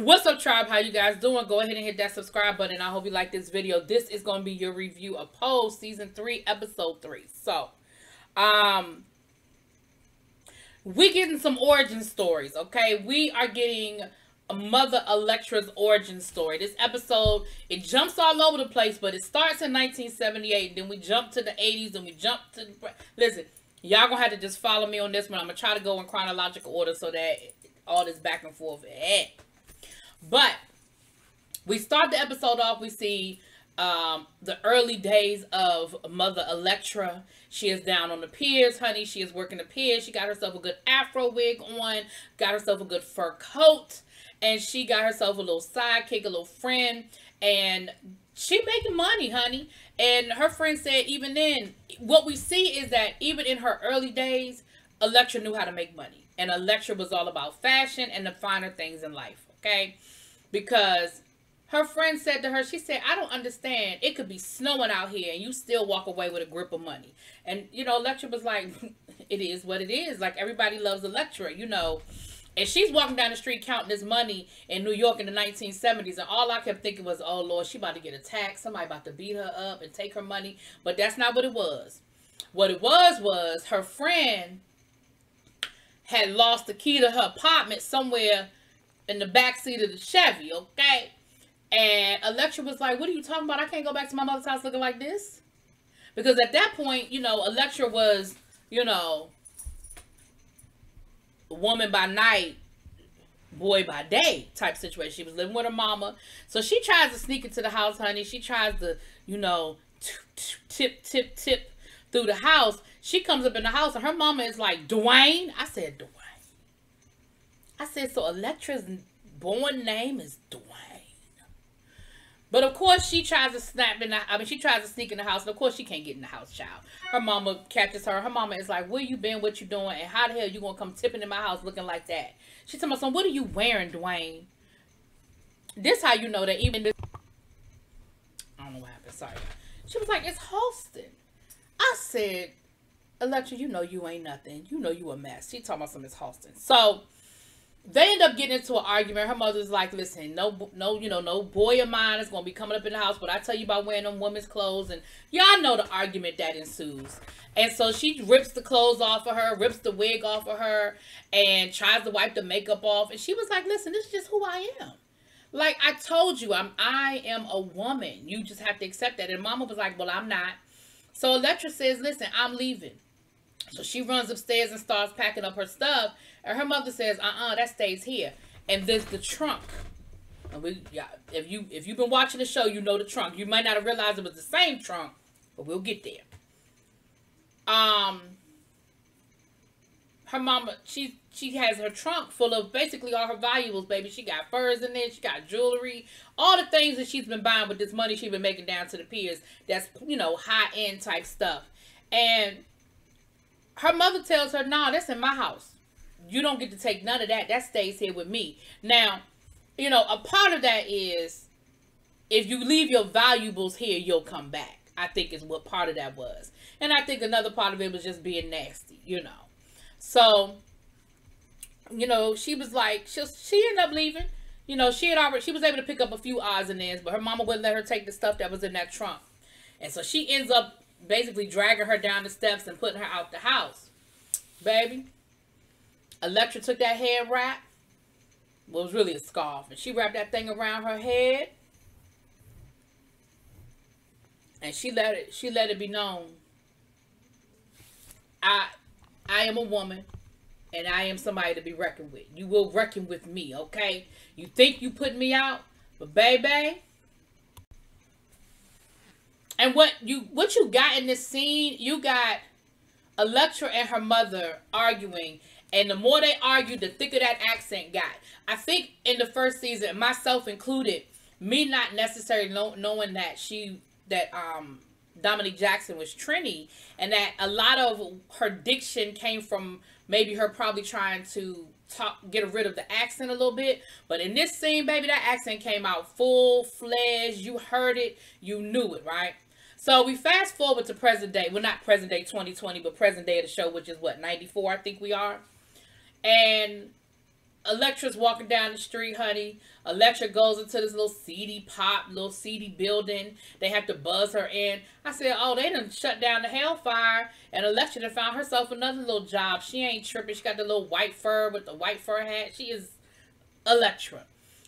What's up, tribe? How you guys doing? Go ahead and hit that subscribe button. I hope you like this video. This is going to be your review of Pose Season 3, Episode 3. So, we getting some origin stories, okay? We are getting Mother Electra's origin story. This episode, it jumps all over the place, but it starts in 1978. Then we jump to the 80s, and we jump to... Listen, y'all going to have to just follow me on this one. I'm going to try to go in chronological order so that all this back and forth... But we start the episode off. We see the early days of Mother Electra. She is down on the piers, honey. She is working the piers. She got herself a good afro wig on, got herself a good fur coat, and she got herself a little sidekick, a little friend, and she making money, honey. And her friend said even then, what we see is that even in her early days, Electra knew how to make money. And Electra was all about fashion and the finer things in life. Okay, because her friend said to her, she said, I don't understand. It could be snowing out here and you still walk away with a grip of money. And, you know, Electra was like, it is what it is. Like, everybody loves Electra, you know. And she's walking down the street counting this money in New York in the 1970s. And all I kept thinking was, oh, Lord, she about to get attacked. Somebody about to beat her up and take her money. But that's not what it was. What it was her friend had lost the key to her apartment somewhere in the backseat of the Chevy, okay? And Electra was like, what are you talking about? I can't go back to my mother's house looking like this. Because at that point, you know, Electra was, you know, woman by night, boy by day type situation. She was living with her mama. So she tries to sneak into the house, honey. She tries to, you know, tip through the house. She comes up in the house and her mama is like, Dwayne? I said, Dwayne. I said, so Electra's born name is Dwayne. But of course, she tries to she tries to sneak in the house. And of course, she can't get in the house, child. Her mama catches her. Her mama is like, where you been? What you doing? And how the hell you gonna come tipping in my house looking like that? She told my son, what are you wearing, Dwayne? This how you know that even this... I don't know what happened. Sorry. She was like, it's Holston. I said, Electra, you know you ain't nothing. You know you a mess. She talking about some Miss Holston. So... they end up getting into an argument. Her mother's like, listen, no boy of mine is going to be coming up in the house, but I tell you about wearing them women's clothes. And y'all know the argument that ensues. And so she rips the clothes off of her, rips the wig off of her, and tries to wipe the makeup off. And she was like, listen, this is just who I am. Like, I told you, I am a woman. You just have to accept that. And Mama was like, well, I'm not. So Electra says, listen, I'm leaving. So she runs upstairs and starts packing up her stuff. And her mother says, that stays here. And there's the trunk. And if you've been watching the show, you know the trunk. You might not have realized it was the same trunk, but we'll get there. Her mama, she has her trunk full of basically all her valuables, baby. She got furs in there. She got jewelry. All the things that she's been buying with this money she's been making down to the piers. That's, you know, high-end type stuff. And her mother tells her, nah, that's in my house. You don't get to take none of that. That stays here with me. Now, you know, a part of that is if you leave your valuables here, you'll come back. I think is what part of that was. And I think another part of it was just being nasty, you know. So, you know, she was like, she ended up leaving. You know, she was able to pick up a few odds and ends, but her mama wouldn't let her take the stuff that was in that trunk. And so she ends up basically dragging her down the steps and putting her out the house. Baby, Electra took that head wrap. Well, it was really a scarf. And she wrapped that thing around her head. And she let it be known. I am a woman. And I am somebody to be reckoned with. You will reckon with me, okay? You think you put me out. But baby... and what you got in this scene, you got Electra and her mother arguing. And the more they argued, the thicker that accent got. I think in the first season, myself included, me not necessarily knowing that Dominique Jackson was Trini, and that a lot of her diction came from maybe her probably trying to get rid of the accent a little bit. But in this scene, baby, that accent came out full-fledged. You heard it. You knew it, right? So we fast forward to present day. Well, not present day 2020, but present day of the show, which is what, 94, I think we are. And Electra's walking down the street, honey. Electra goes into this little seedy building. They have to buzz her in. I said, oh, they done shut down the Hellfire. And Electra done found herself another little job. She ain't tripping. She got the little white fur with the white fur hat. She is Electra.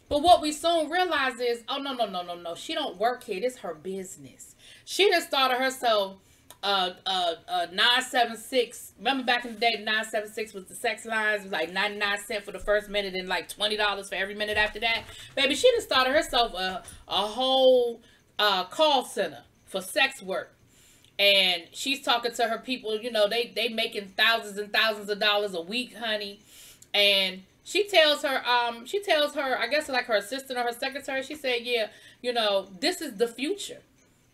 But what we soon realize is, oh, no. She don't work here. This is her business. She done started herself 976. Remember back in the day, 976 was the sex lines. It was like 99 cents for the first minute and like $20 for every minute after that. Baby, she done started herself a whole call center for sex work. And she's talking to her people, you know, they making thousands and thousands of dollars a week, honey. And she tells her, I guess like her assistant or her secretary, she said, yeah, you know, this is the future.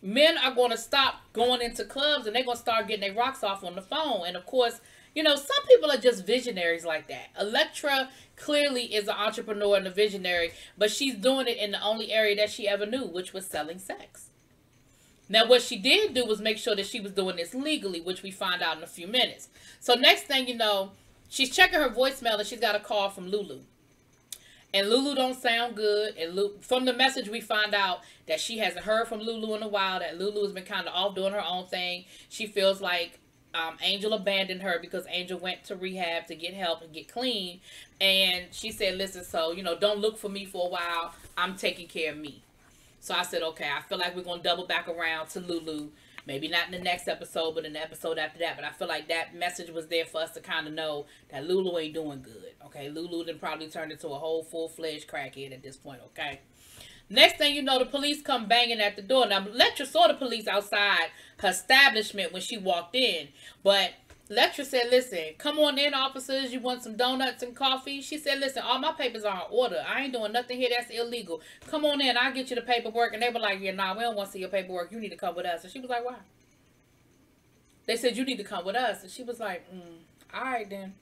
Men are going to stop going into clubs and they're going to start getting their rocks off on the phone. And of course, you know, some people are just visionaries like that. Electra clearly is an entrepreneur and a visionary, but she's doing it in the only area that she ever knew, which was selling sex. Now, what she did do was make sure that she was doing this legally, which we find out in a few minutes. So next thing you know, she's checking her voicemail and she's got a call from Lulu. And Lulu don't sound good. And from the message, we find out that she hasn't heard from Lulu in a while. That Lulu has been kind of off doing her own thing. She feels like Angel abandoned her because Angel went to rehab to get help and get clean. And she said, listen, so, you know, don't look for me for a while. I'm taking care of me. So I said, okay, I feel like we're going to double back around to Lulu. Maybe not in the next episode, but in the episode after that. But I feel like that message was there for us to kind of know that Lulu ain't doing good. Okay, Lulu then probably turned into a whole full-fledged crackhead at this point, okay? Next thing you know, the police come banging at the door. Now, Electra saw the police outside her establishment when she walked in. But Electra said, listen, come on in, officers. You want some donuts and coffee? She said, listen, all my papers are in order. I ain't doing nothing here that's illegal. Come on in. I'll get you the paperwork. And they were like, yeah, nah, we don't want to see your paperwork. You need to come with us. And she was like, why? They said, you need to come with us. And she was like, all right then.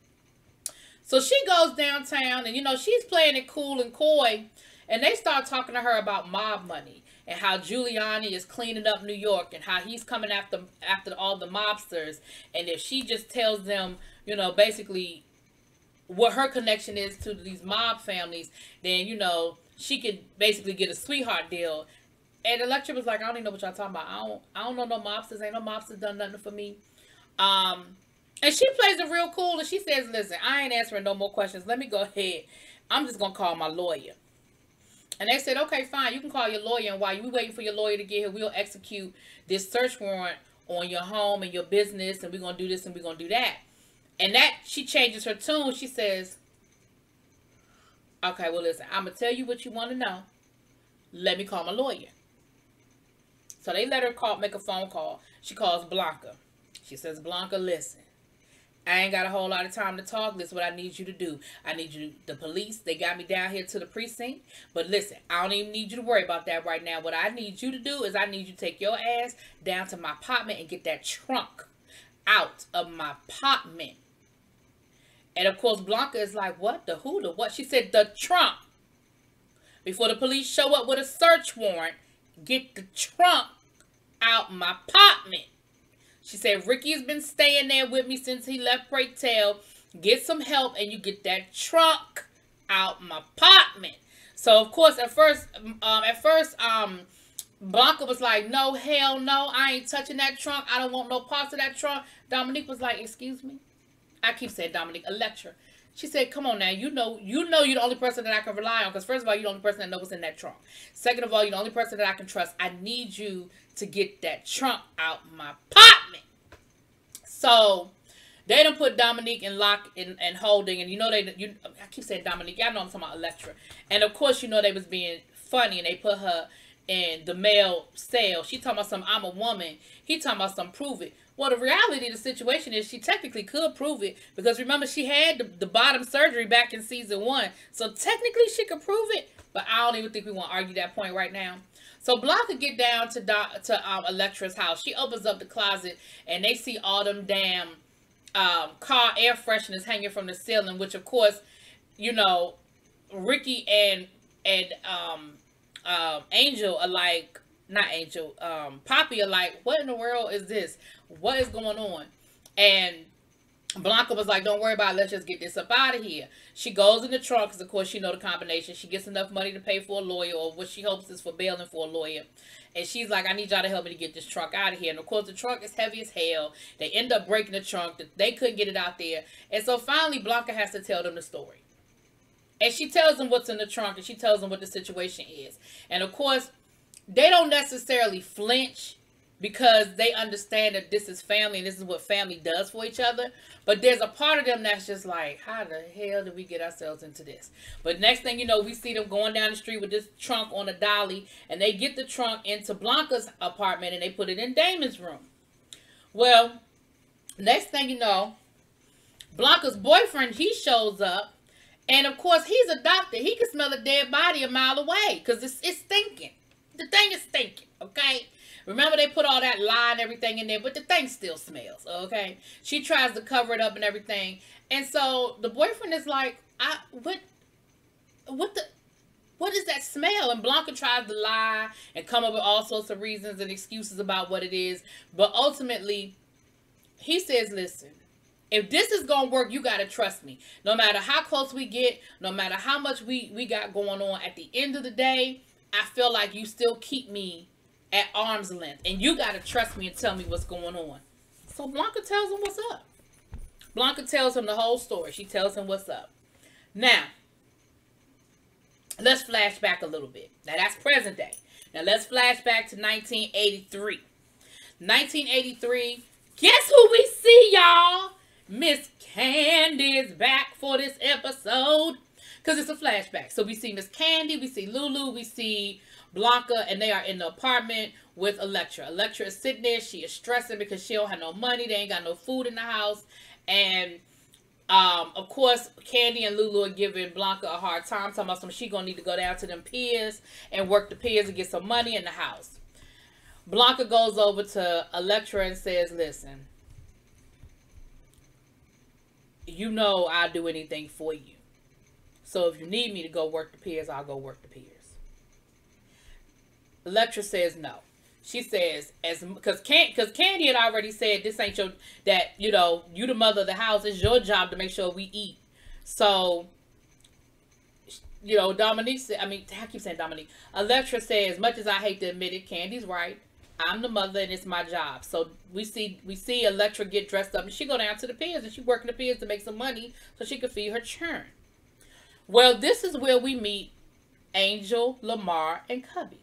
So she goes downtown and, you know, she's playing it cool and coy. And they start talking to her about mob money and how Giuliani is cleaning up New York and how he's coming after all the mobsters. And if she just tells them, you know, basically what her connection is to these mob families, then, you know, she could basically get a sweetheart deal. And Electra was like, I don't even know what y'all talking about. I don't know no mobsters. Ain't no mobsters done nothing for me. And she plays it real cool. And she says, listen, I ain't answering no more questions. Let me go ahead. I'm just going to call my lawyer. And they said, okay, fine. You can call your lawyer. And while you waiting for your lawyer to get here, we'll execute this search warrant on your home and your business. And we're going to do this and we're going to do that. And that, she changes her tune. She says, okay, well, listen, I'm going to tell you what you want to know. Let me call my lawyer. So they let her make a phone call. She calls Blanca. She says, Blanca, listen. I ain't got a whole lot of time to talk. This is what I need you to do. I need you, the police, they got me down here to the precinct. But listen, I don't even need you to worry about that right now. What I need you to do is I need you to take your ass down to my apartment and get that trunk out of my apartment. And of course, Blanca is like, what? The who? The what? She said, the trunk. Before the police show up with a search warrant, get the trunk out my apartment. She said, Ricky has been staying there with me since he left Break Tail. Get some help and you get that trunk out my apartment. So, of course, at first, Blanca was like, no, hell no. I ain't touching that trunk. I don't want no parts of that trunk. Dominique was like, excuse me? I keep saying Dominique, Electra. She said, come on now. You know you're the only person that I can rely on. Because first of all, you're the only person that knows what's in that trunk. Second of all, you're the only person that I can trust. I need you to get that trunk out my apartment. So they done put Dominique in lock and holding, and I keep saying Dominique, y'all know I'm talking about Electra. And of course, you know they was being funny, and they put her in the male cell. She talking about some I'm a woman. He talking about some prove it. Well, the reality of the situation is she technically could prove it because remember she had the bottom surgery back in season 1, so technically she could prove it. But I don't even think we want to argue that point right now. So Blanca get down to Electra's house. She opens up the closet and they see all them damn car air fresheners hanging from the ceiling. Which of course, you know, Ricky and Angel are like, not Angel, Poppy are like, what in the world is this? What is going on? And Blanca was like, don't worry about it. Let's just get this up out of here. She goes in the trunk because, of course, she know the combination. She gets enough money to pay for a lawyer, or what she hopes is for bailing for a lawyer. And she's like, I need y'all to help me to get this trunk out of here. And, of course, the trunk is heavy as hell. They end up breaking the trunk. They couldn't get it out there. And so, finally, Blanca has to tell them the story. And she tells them what's in the trunk, and she tells them what the situation is. And, of course, they don't necessarily flinch, because they understand that this is family and this is what family does for each other. But there's a part of them that's just like, how the hell did we get ourselves into this? But next thing you know, we see them going down the street with this trunk on a dolly. And they get the trunk into Blanca's apartment and they put it in Damon's room. Well, next thing you know, Blanca's boyfriend, he shows up. And of course, he's a doctor. He can smell a dead body a mile away because it's stinking. The thing is stinking, okay? Remember, they put all that lye and everything in there, but the thing still smells, okay? She tries to cover it up and everything. And so the boyfriend is like, what is that smell? And Blanca tries to lie and come up with all sorts of reasons and excuses about what it is. But ultimately, he says, listen, if this is going to work, you got to trust me. No matter how close we get, no matter how much we got going on, at the end of the day, I feel like you still keep me at arm's length, and you got to trust me and tell me what's going on. So Blanca tells him what's up. Blanca tells him the whole story. She tells him what's up. Now, let's flash back a little bit. Now, that's present day. Now, let's flash back to 1983. 1983, guess who we see, y'all? Miss Candy is back for this episode, because it's a flashback. So we see Miss Candy, we see Lulu, we see Blanca, and they are in the apartment with Electra. Electra is sitting there. She is stressing because she don't have no money. They ain't got no food in the house. And, of course, Candy and Lulu are giving Blanca a hard time, talking about she going to need to go down to them piers and work the piers and get some money in the house. Blanca goes over to Electra and says, listen, you know I'll do anything for you. So if you need me to go work the piers, I'll go work the piers. Electra says no. She says, because Candy had already said, this ain't your, that, you know, you the mother of the house. It's your job to make sure we eat. So, you know, Dominique said, I keep saying Dominique. Electra says, as much as I hate to admit it, Candy's right. I'm the mother and it's my job. So we see Electra get dressed up and she go down to the piers and she working the piers to make some money so she can feed her churn. Well, this is where we meet Angel, Lamar, and Cubby.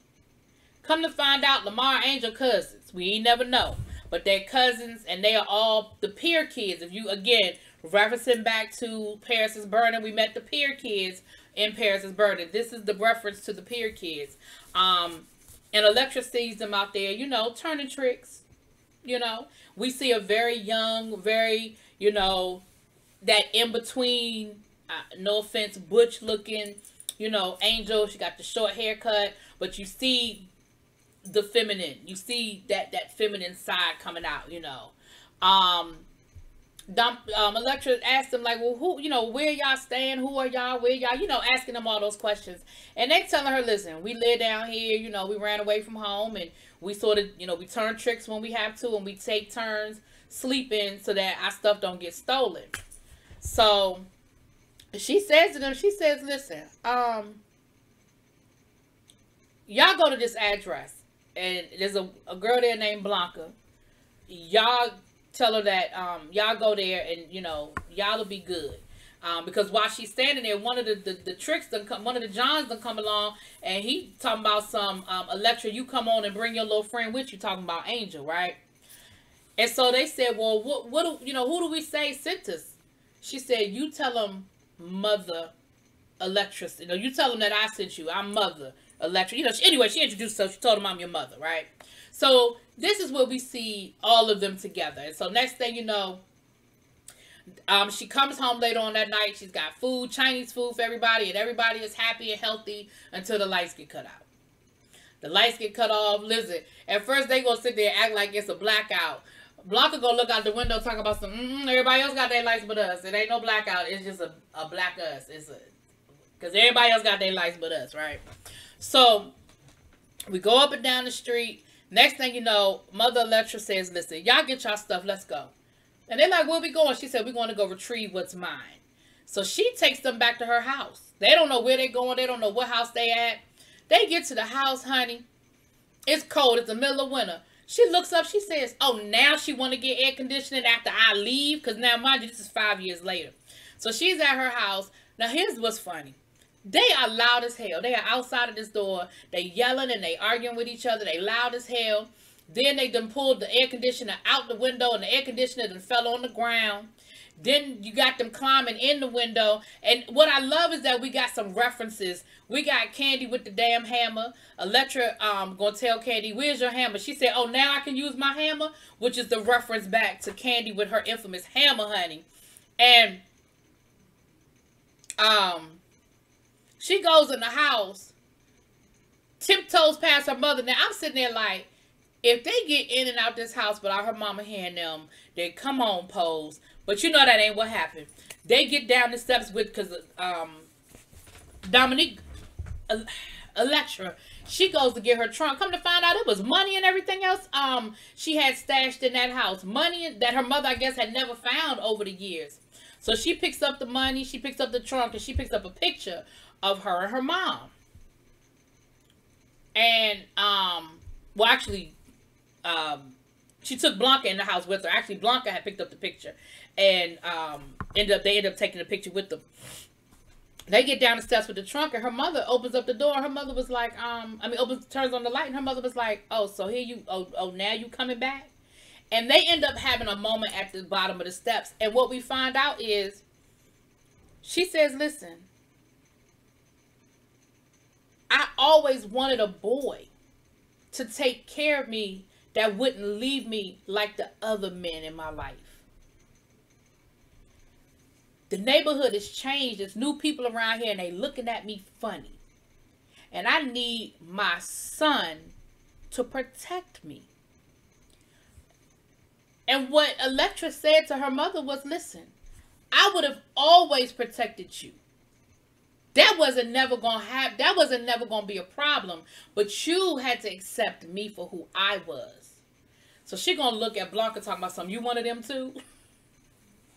Come to find out, Lamar and Angel cousins. We ain't never know. But they're cousins, and they are all the Pier kids. If you, again, referencing back to Paris is Burning, we met the Pier kids in Paris is Burning. This is the reference to the Pier kids. And Electra sees them out there, you know, turning tricks. You know, we see a very young, very, you know, that in-between, no offense, butch-looking, you know, Angel. She got the short haircut, but you see the feminine. You see that feminine side coming out, you know. Electra asked them, like, well, who, you know, where y'all staying? Who are y'all? Where y'all? You know, asking them all those questions. And they telling her, listen, we live down here, you know, we ran away from home, and we sort of, you know, we turn tricks when we have to, and we take turns sleeping so that our stuff don't get stolen. So she says to them, she says, listen, y'all go to this address, and there's a girl there named Blanca. Y'all tell her that y'all go there, and you know, y'all will be good. Because while she's standing there, one of the tricks done come, one of the Johns done come along, and he talking about some Electra, you come on and bring your little friend with you, talking about Angel, right? And so they said, well, what you know, who do we say sent us? She said, you tell them Mother Electra, you know, you tell them that I sent you. I'm Mother Electra. You know, anyway, she introduced herself. She told them I'm your mother, right? So this is where we see all of them together. And so next thing you know, she comes home later on that night. She's got food, Chinese food for everybody, and everybody is happy and healthy until the lights get cut out. The lights get cut off. Listen, at first they gonna sit there and act like it's a blackout. Blanca gonna look out the window, talk about some, everybody else got their lights but us. It ain't no blackout. It's just a black us. Because everybody else got their lights but us, right? So we go up and down the street. Next thing you know, Mother Electra says, listen, y'all get y'all stuff. Let's go. And they're like, where we going? She said, we're going to go retrieve what's mine. So she takes them back to her house. They don't know where they're going. They don't know what house they at. They get to the house, honey. It's cold. It's the middle of winter. She looks up. She says, oh, now she want to get air conditioning after I leave? Because now, mind you, this is 5 years later. So she's at her house. Now, here's what's funny. They are loud as hell. They are outside of this door. They yelling and they arguing with each other. They loud as hell. Then they done pulled the air conditioner out the window and the air conditioner done fell on the ground. Then you got them climbing in the window. And what I love is that we got some references. We got Candy with the damn hammer. Electra gonna tell Candy, where's your hammer? She said, oh, now I can use my hammer, which is the reference back to Candy with her infamous hammer, honey. And she goes in the house, tiptoes past her mother. Now, I'm sitting there like, if they get in and out this house without her mama hearing them, they come on, pose. But you know that ain't what happened. They get down the steps with, because Dominique, Electra, she goes to get her trunk. Come to find out it was money and everything else she had stashed in that house. Money that her mother, I guess, had never found over the years. So she picks up the money, she picks up the trunk, and she picks up a picture of her and her mom. And, well, actually, she took Blanca in the house with her. Actually, Blanca had picked up the picture. And they ended up taking the picture with them. They get down the steps with the trunk, and her mother opens up the door. Her mother was like, turns on the light, and her mother was like, oh, so here you, now you coming back? And they end up having a moment at the bottom of the steps. And what we find out is, she says, listen, I always wanted a boy to take care of me that wouldn't leave me like the other men in my life. The neighborhood has changed. There's new people around here and they looking at me funny. And I need my son to protect me. And what Electra said to her mother was, listen, I would have always protected you. That wasn't never going to happen. That wasn't never going to be a problem. But you had to accept me for who I was. So she going to look at Blanca talking about something. You wanted them too?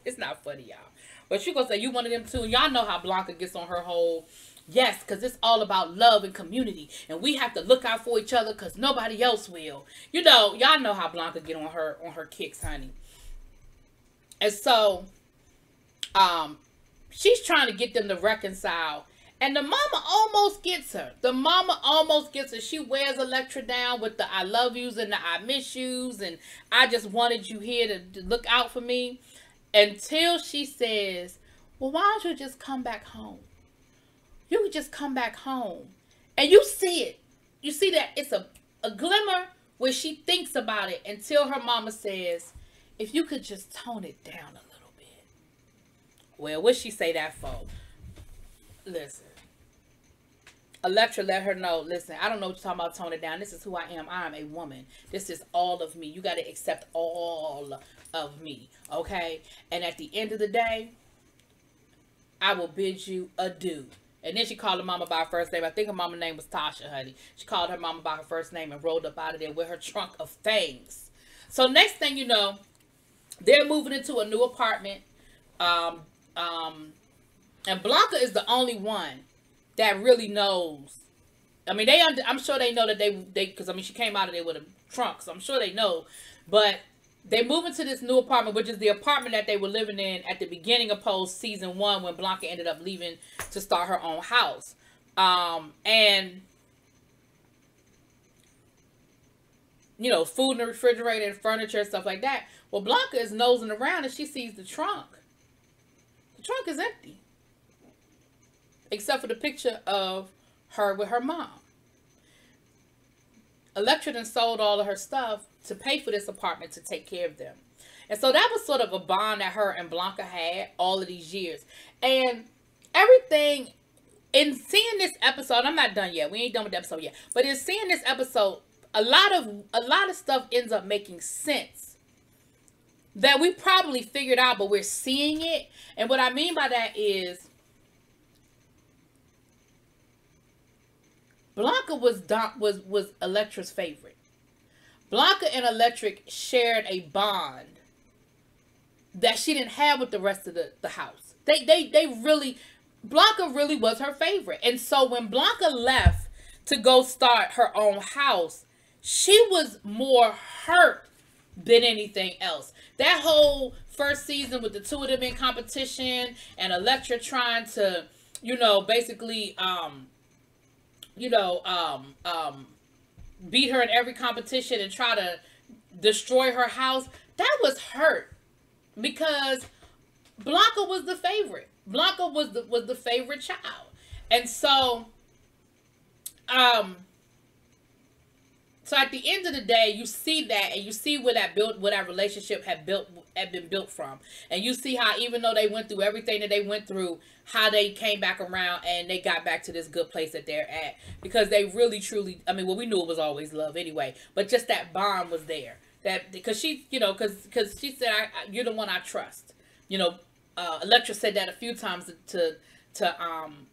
It's not funny, y'all. But she going to say, you wanted them too. And y'all know how Blanca gets on her whole, yes, because it's all about love and community. And we have to look out for each other because nobody else will. You know, y'all know how Blanca get on her kicks, honey. And so, she's trying to get them to reconcile. And the mama almost gets her. The mama almost gets her. She wears Electra down with the I love yous and the I miss yous. And I just wanted you here to look out for me. Until she says, well, why don't you just come back home? You could just come back home. And you see it. You see that it's a glimmer where she thinks about it until her mama says, if you could just tone it down a little bit. Well, what'd she say that for? Listen. Electra let her know, listen, I don't know what you're talking about, tone it down. This is who I am. I am a woman. This is all of me. You got to accept all of me, okay? And at the end of the day, I will bid you adieu. And then she called her mama by her first name. I think her mama's name was Tasha, honey. She called her mama by her first name and rolled up out of there with her trunk of things. So next thing you know, they're moving into a new apartment. And Blanca is the only one that really knows. I mean, I'm sure they know that they because I mean, she came out of there with a trunk, so I'm sure they know. But they move into this new apartment, which is the apartment that they were living in at the beginning of Pose season 1 when Blanca ended up leaving to start her own house. And you know, food in the refrigerator and furniture and stuff like that. Well, Blanca is nosing around and she sees the trunk. The trunk is empty. Except for the picture of her with her mom. Electra done sold all of her stuff to pay for this apartment to take care of them. And so that was sort of a bond that her and Blanca had all of these years. And everything, in seeing this episode, I'm not done yet. We ain't done with the episode yet. But in seeing this episode, a lot of stuff ends up making sense. That we probably figured out, but we're seeing it. And what I mean by that is, Blanca was Electra's favorite. Blanca and Electric shared a bond that she didn't have with the rest of the house. They really, Blanca really was her favorite. And so when Blanca left to go start her own house, she was more hurt than anything else. That whole first season with the two of them in competition and Elektra trying to, basically, beat her in every competition and try to destroy her house, that was hurt because Blanca was the favorite. Blanca was the favorite child. And so so at the end of the day, you see that, and you see where that relationship had been built from. And you see how, even though they went through everything that they went through, how they came back around and they got back to this good place that they're at. Because they really, truly, we knew it was always love anyway, but just that bond was there. That, because she, because she said, you're the one I trust. Elektra said that a few times to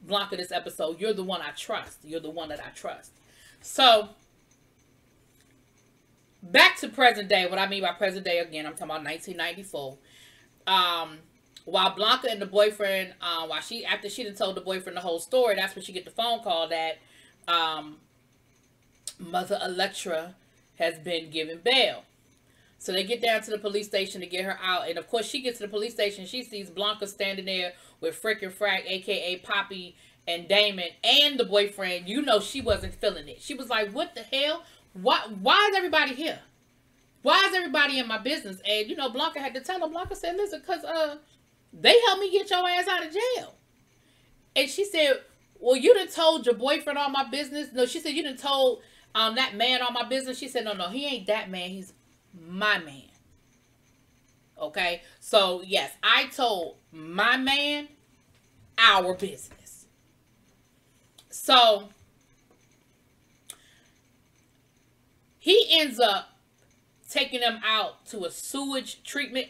Blanca this episode. You're the one I trust. You're the one that I trust. So, back to present day. What I mean by present day, again, I'm talking about 1994. While Blanca and the boyfriend, after she done told the boyfriend the whole story, that's when she get the phone call that Mother Elektra has been given bail. So they get down to the police station to get her out. And of course, she gets to the police station. She sees Blanca standing there with Frick and Frack, aka Poppy and Damon, and the boyfriend. She wasn't feeling it. She was like, what the hell? Why is everybody here? Why is everybody in my business? And, Blanca had to tell her. Blanca said, listen, because they helped me get your ass out of jail. And she said, well, you done told your boyfriend all my business. No, she said, you done told that man all my business. She said, no, he ain't that man. He's my man. Okay? So, yes, I told my man our business. So, he ends up taking them out to a sewage treatment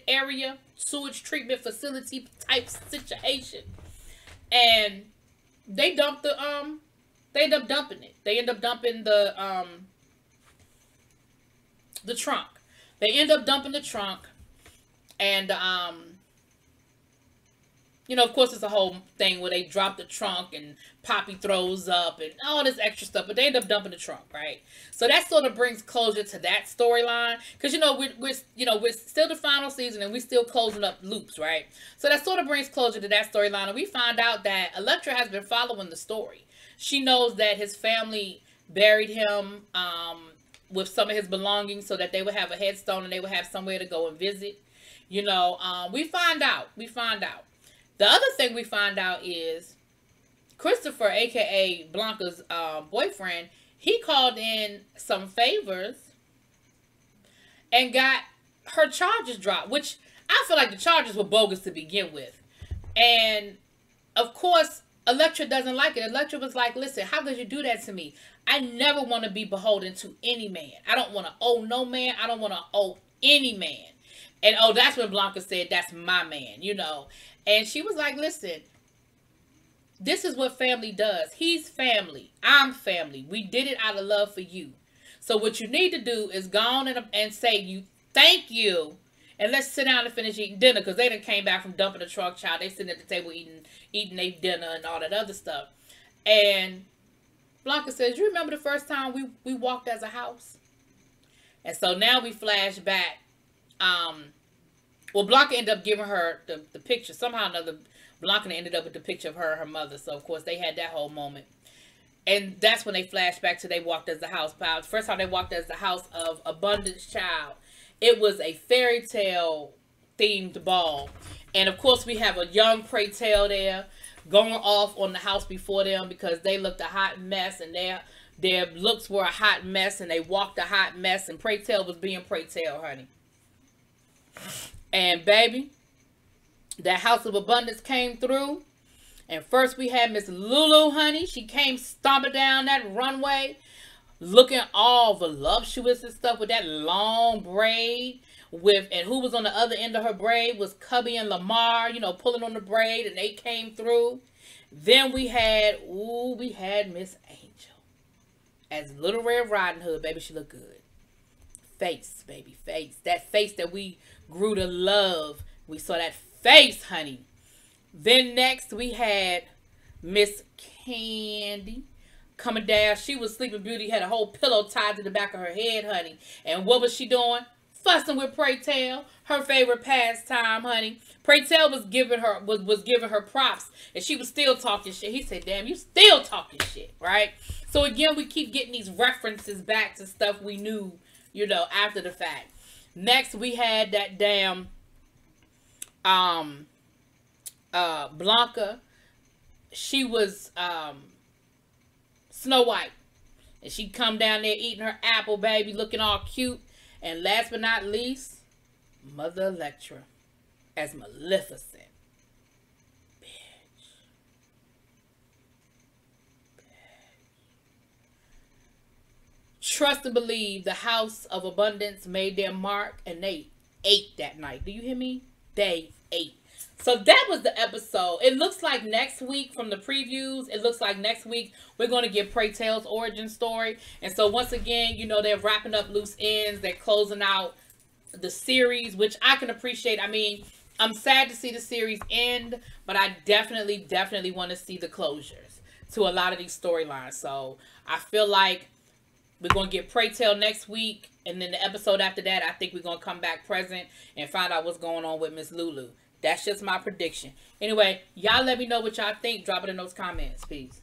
facility type situation. And they dumped they end up dumping it. They end up dumping the trunk. They end up dumping the trunk. And of course, it's a whole thing where they drop the trunk and Poppy throws up and all this extra stuff, but they end up dumping the trunk, right? So that sort of brings closure to that storyline, because we're still the final season and we're still closing up loops, right? So that sort of brings closure to that storyline, and we find out that Elektra has been following the story. She knows that his family buried him with some of his belongings so that they would have a headstone and they would have somewhere to go and visit. We find out. The other thing we find out is Christopher, aka Blanca's boyfriend, he called in some favors and got her charges dropped, which I feel like the charges were bogus to begin with. And of course, Elektra doesn't like it. Elektra was like, listen, how could you do that to me? I never want to be beholden to any man. I don't want to owe no man. I don't want to owe any man. And that's when Blanca said, that's my man, And she was like, listen, this is what family does. He's family. I'm family. We did it out of love for you. So what you need to do is go on and say thank you. And let's sit down and finish eating dinner. Because they done came back from dumping the truck, child. They sitting at the table eating their dinner and all that other stuff. And Blanca says, you remember the first time we walked as a house? And so now we flash back. Blanca ended up giving her the picture. Somehow or another, Blanca ended up with the picture of her and her mother. So, of course, they had that whole moment. And that's when they flashed back to they walked as the house. First time they walked as the house of Abundance Child. It was a fairy tale themed ball. And, of course, we have a young Pray Tell there going off on the house before them because they looked a hot mess and their looks were a hot mess and they walked a hot mess. And Pray Tell was being Pray Tell, honey. And baby, that house of abundance came through. And first we had Miss Lulu, honey. She came stomping down that runway, looking all voluptuous and stuff with that long braid. And who was on the other end of her braid was Cubby and Lamar, pulling on the braid, and they came through. Then we had Miss Angel as Little Red Riding Hood. Baby, she looked good. Face, baby, face. That face that we grew to love We saw that face, honey. Then next we had Miss Candy coming down. She was Sleeping Beauty, had a whole pillow tied to the back of her head, honey. And what was she doing? Fussing with Pray Tell, her favorite pastime, honey. Pray Tell was giving her props, and she was still talking shit. He said, "Damn, you still talking shit," right? So again, we keep getting these references back to stuff we knew, you know, after the fact. Next, we had that damn Blanca. She was Snow White, and she come down there eating her apple, baby, looking all cute. And last but not least, Mother Electra as Maleficent. Bitch. Trust and believe the House of Abundance made their mark, and they ate that night. Do you hear me? They ate. So that was the episode. It looks like next week, from the previews, it looks like next week we're going to get Pray Tell's origin story. And so once again, you know, they're wrapping up loose ends. They're closing out the series, which I can appreciate. I mean, I'm sad to see the series end, but I definitely want to see the closures to a lot of these storylines. So I feel like we're going to get Pray Tell next week. And then the episode after that, I think we're going to come back present and find out what's going on with Miss Lulu. That's just my prediction. Anyway, y'all let me know what y'all think. Drop it in those comments. Peace.